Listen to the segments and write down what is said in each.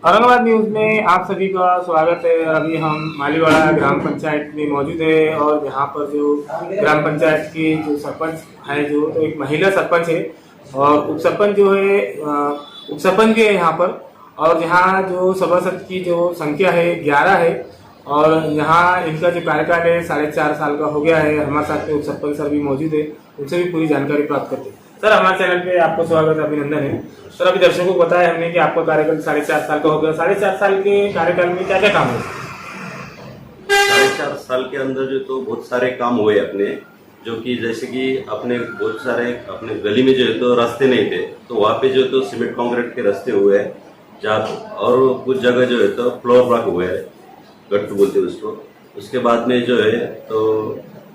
Aurangabad news में आप सभी का स्वागत है। अभी हम मालीवाड़ा ग्राम पंचायत में मौजूद है और यहाँ पर जो ग्राम पंचायत की जो सरपंच है जो तो एक महिला सरपंच है और उप सरपंच जो है उप सरपंच भी है यहाँ पर। और यहाँ जो सभासद की जो संख्या है 11 है और यहाँ इनका जो कार्यकाल है 4.5 साल का हो गया है। हमारे साथ में उप सरपंच सर भी मौजूद है, उनसे भी पूरी जानकारी प्राप्त करते हैं। सर हमारे चैनल पे आपको स्वागत है, अभिनंदन है। सर अभी दर्शकों को बताया हमने कि आपका कार्यकाल 4.5 साल का हो गया। 4.5 साल के कार्यकाल में क्या क्या काम हुए? 4.5 साल के अंदर जो तो बहुत सारे काम हुए अपने, जो कि जैसे कि अपने बहुत सारे अपने गली में जो है तो रास्ते नहीं थे, तो वहाँ पे जो तो सीमेंट कंक्रीट के रास्ते हुए हैं जहाँ, और कुछ जगह जो है तो फ्लोर ब्लॉक हुए हैं, गट्टू बोलते हैं उसको। उसके बाद में जो है तो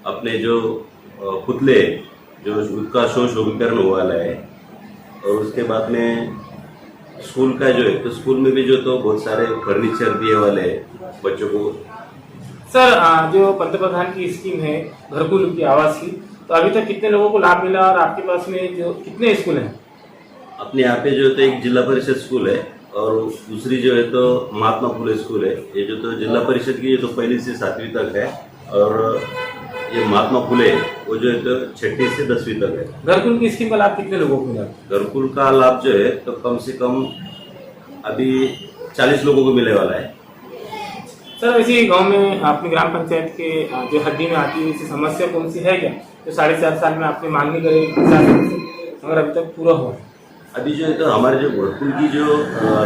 अपने जो पुतले जो उसका शोभीकरण हुआ है, और उसके बाद में स्कूल का जो है तो स्कूल में भी जो तो बहुत सारे फर्नीचर दिए वाले हैं बच्चों को। सर जो पंतप्रधान की स्कीम है घरकुल की आवास की, तो अभी तक कितने लोगों को लाभ मिला और आपके पास में जो कितने स्कूल हैं? अपने यहाँ पे जो है तो एक जिला परिषद स्कूल है और दूसरी जो है तो महात्मा फुले स्कूल है। ये जो तो जिला परिषद की ये तो 1ली से 7वीं तक है, और ये महात्मा फुले वो जो है तो 6ठी से 10वीं तक है। घरकुल की स्कीम का लाभ कितने लोगों को मिला? घरकुल का लाभ जो है तो कम से कम अभी 40 लोगों को मिलने वाला है। सर वैसे गांव में अपनी ग्राम पंचायत के जो हड्डी में आती है ऐसी समस्या कौन सी है क्या, जो 4.5 साल में आपने मांगनी करे मगर अभी तक पूरा हुआ? अभी जो है तो हमारे जो घरकुल की जो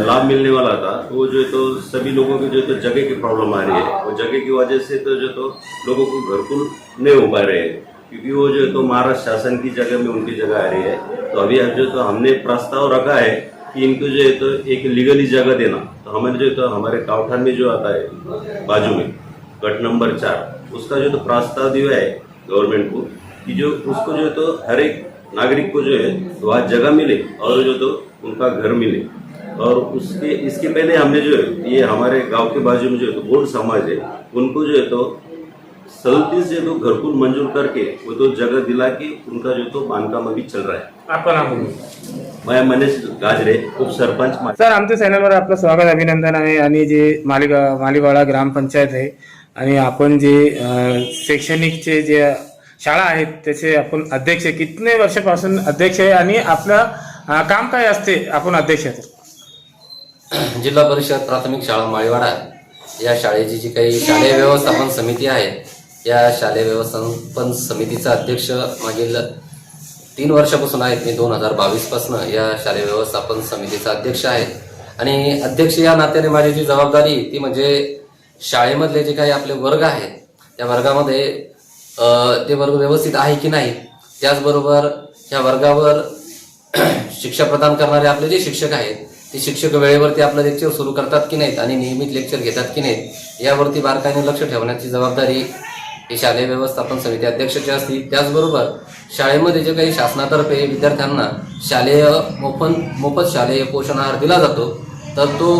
लाभ मिलने वाला था वो जो है तो सभी लोगों की जो है तो जगह की प्रॉब्लम आ रही है, वो जगह की वजह से तो जो तो लोगों को घरकुल नहीं हो पा रहे हैं, क्योंकि वो जो है तो महाराष्ट्र शासन की जगह में उनकी जगह आ रही है। तो अभी जो तो हमने प्रस्ताव रखा है कि इनको जो है तो एक लीगली जगह देना। तो हमारे जो तो हमारे कावठान में जो आता है बाजू में गट नंबर 4, उसका जो तो प्रस्ताव दिया है गवर्नमेंट को कि जो उसको जो है तो हर एक नागरिक को जो है वहाँ जगह मिले और जो तो उनका घर मिले। और उसके इसके पहले हमने जो है ये हमारे गांव के बाजू में जो है तो बोर्ड समाज है, उनको जो है तो 37 जो तो घरकुल मंजूर करके वो तो जगह दिला के उनका जो तो बांधकाम अभी चल रहा है। आपका नाम? मैं मनीष गाजरे, उप सरपंच। सर आमच्या चॅनलवर आपलं स्वागत, अभिनंदन आहे। आणि जे मालीवाडा ग्रामपंचायत आहे आणि आपण जे शैक्षणिकचे जे शाळा आहेत त्याचे आपण अध्यक्ष आहे। कितने वर्षापासून अध्यक्ष आहे आणि आपलं काम काय असते आपण अध्यक्ष आहे? जिल्हा परिषद प्राथमिक शाळा माळीवाडा या शाळेची जी काही शालेय व्यवस्थापन समिती आहे, या शालेय व्यवस्थापन समितीचा अध्यक्ष मागील 3 वर्षापासून आहेत। मी 2022 पासून या शालेय व्यवस्थापन समितीचा अध्यक्ष आहे आणि अध्यक्ष या नात्याने माझी जी जबाबदारी ती म्हणजे शाळेमधले जे काही आपले वर्ग आहेत त्या वर्गामध्ये ते वर्ग व्यवस्थित आहे की नाही, त्याचबरोबर या वर्गावर शिक्षा प्रदान करणारे आपले जे शिक्षक आहेत ते शिक्षक वेळेवरती आपलं लेक्चर सुरू करतात की नाहीत आणि नियमित लेक्चर घेतात की नाहीत, यावरती बारकाईने लक्ष ठेवण्याची जबाबदारी ही शालेय व्यवस्थापन समिती अध्यक्षाची असते। त्याचबरोबर शाळेमध्ये जे काही शासनातर्फे विद्यार्थ्यांना शालेय मोफत शालेय पोषण आहार दिला जातो, तर तो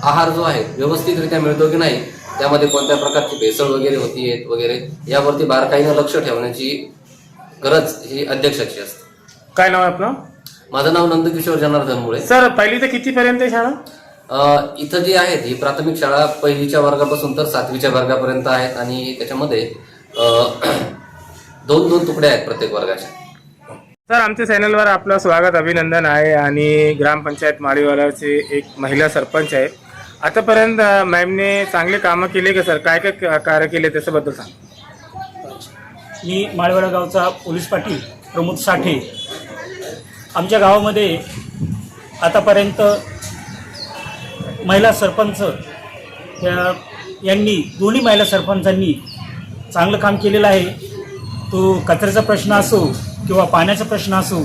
आहार जो आहे व्यवस्थितरित्या मिळतो की नाही, त्यामध्ये कोणत्या प्रकारची भेसळ वगैरे होतीये वगैरे, यावरती बारकाईने लक्ष ठेवण्याची गरज ही अध्यक्षाची असते। काय नाव आहे आपलं? माझं नाव नंदकिशोर जनार्दन मुळे। सर पहिली तर किती पर्यंत शाळा? इथं जी आहे ही प्राथमिक शाळा 1लीच्या वर्गापासून तर 7वीच्या वर्गापर्यंत आहेत आणि त्याच्यामध्ये 2-2 तुकडे आहेत प्रत्येक वर्गाच्या। सर आमच्या चॅनलवर आपलं स्वागत, अभिनंदन आहे। आणि ग्रामपंचायत माळीवाडाचे एक महिला सरपंच आहे। आतापर्यंत मॅमने चांगले कामं केले का सर? काय काय कार्य केले त्याच्याबद्दल सांग। मी माळीवाडा गावचा पोलीस पाटील प्रमोद साठे। आमच्या गावामध्ये आतापर्यंत महिला सरपंच यांनी दोन्ही महिला सरपंचांनी चांगलं काम केलेलं आहे। तो कचऱ्याचा प्रश्न असो किंवा पाण्याचा प्रश्न असो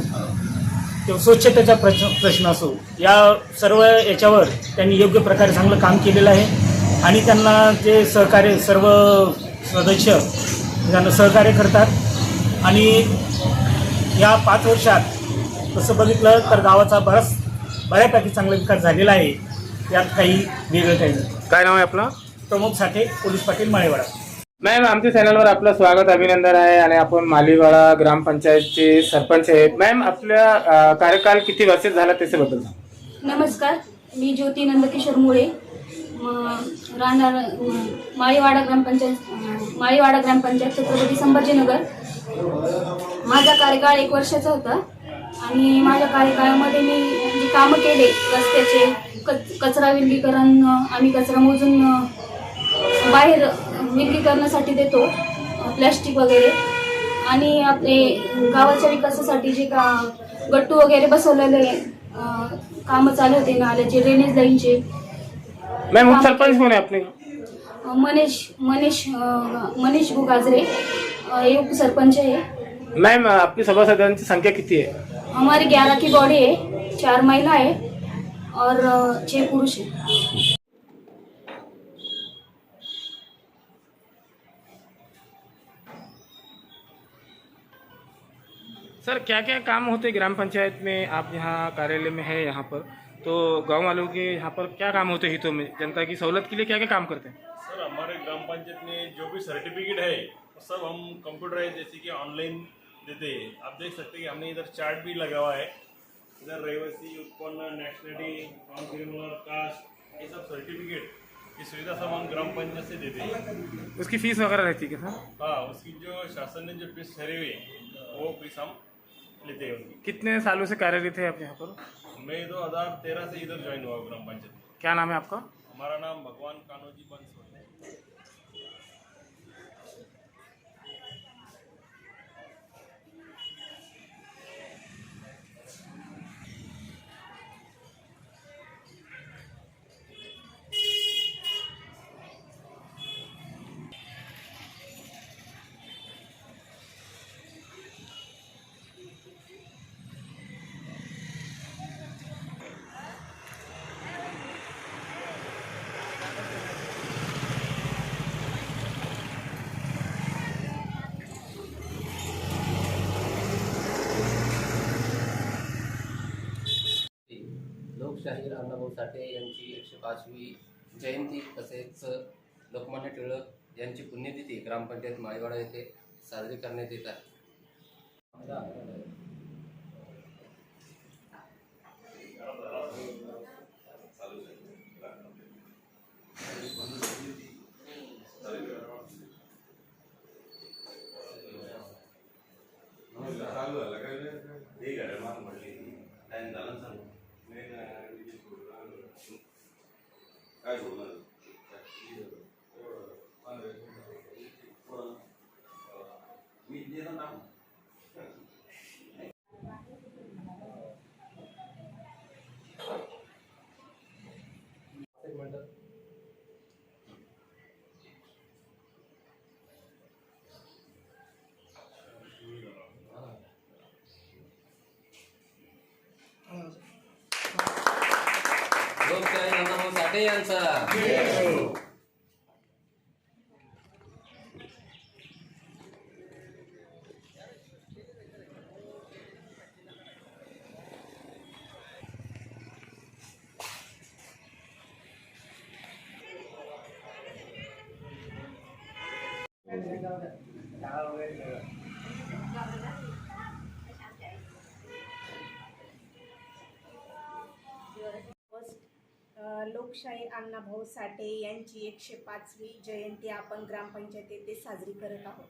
किंवा स्वच्छतेचा प्रश्न असो, या सर्व याच्यावर त्यांनी योग्य प्रकारे चांगलं काम केलेलं आहे आणि त्यांना जे सहकार्य सर्व सदस्य त्यांना सहकार्य करतात। आणि या 5 वर्षात तसं बघितलं तर गावाचा बऱ्यापैकी चांगला विकास झालेला आहे, यात काही वेगळं काही नाही। काय नाव आहे आपलं? प्रमोद साठे, पोलीस पाटील, माळीवाडा। मॅम आमच्या चॅनलवर आपलं स्वागत, अभिनंदन आहे। आणि आपण मालीवाडा ग्रामपंचायतचे सरपंच आहेत। मॅम आपल्या कार्यकाल किती वर्ष झाला त्याच्याबद्दल सांग। नमस्कार, मी ज्योती नंदकिशोर मुळे राहणार माळीवाडा ग्रामपंचायत छत्रपती संभाजीनगर. माझा कार्यकाळ 1 वर्षाचा होता आणि माझ्या कार्यकाळामध्ये मी जी कामं केले रस्त्याचे कचरा विलगीकरण, आम्ही कचरा मोजून बाहेर विलगीकरणासाठी देतो प्लॅस्टिक वगैरे, आणि आपले गावाच्या विकासासाठी जे गट्टू वगैरे बसवलेले कामं चालू होते, नाल्याचे, ड्रेनेज लाईनचे. मैम उपसरपंच कौन है अपने? मनीष गुगाजरे ये उपसरपंच है. मैम आपकी सभासदांची संख्या किती है? हमारी 11 की बॉडी है, 4 महिला है और 6 पुरुष है. सर क्या क्या काम होते हैं ग्राम पंचायत में? आप यहाँ कार्यालय में है यहाँ पर, तो गांव वालों के यहाँ पर क्या काम होते हैं हितों में, जनता की सहूलत के लिए क्या क्या काम करते हैं? सर हमारे ग्राम पंचायत में जो भी सर्टिफिकेट है वो सब हम कंप्यूटराइज जैसे कि ऑनलाइन देते हैं. आप देख सकते हैं कि हमने इधर चार्ट भी लगा हुआ है. इधर रहिवासी, उत्पन्न, नेशनलिटी, नॉन क्रिमिनल, कास्ट, ये सब सर्टिफिकेट की सुविधा सब हम ग्राम पंचायत से देते हैं. उसकी फीस वगैरह रहती है क्या सर? हाँ, उसकी जो शासन ने जो फीस ठहरी हुई है वो फीस हम लेते हैं उनकी. कितने सालों से कार्यरत है आप यहाँ पर? मैं 2013 से इधर ज्वाइन हुआ ग्राम पंचायत में. क्या नाम है आपका? हमारा नाम भगवान कानोजी बंसवाल है. लोकशाहीर अण्णाभाऊ साठे यांची 105वी जयंती तसेच लोकमान्य टिळक यांची पुण्यतिथी ग्रामपंचायत माळीवाडा येथे साजरी करण्यात येत आहे. काय बोलणार मी देणार नाव लोकशाहीर अण्णाभाऊ साठे यांचा. लोकशाहीर अण्णाभाऊ साठे यांची 105वी जयंती आपण ग्रामपंचायत येथे साजरी करत आहोत.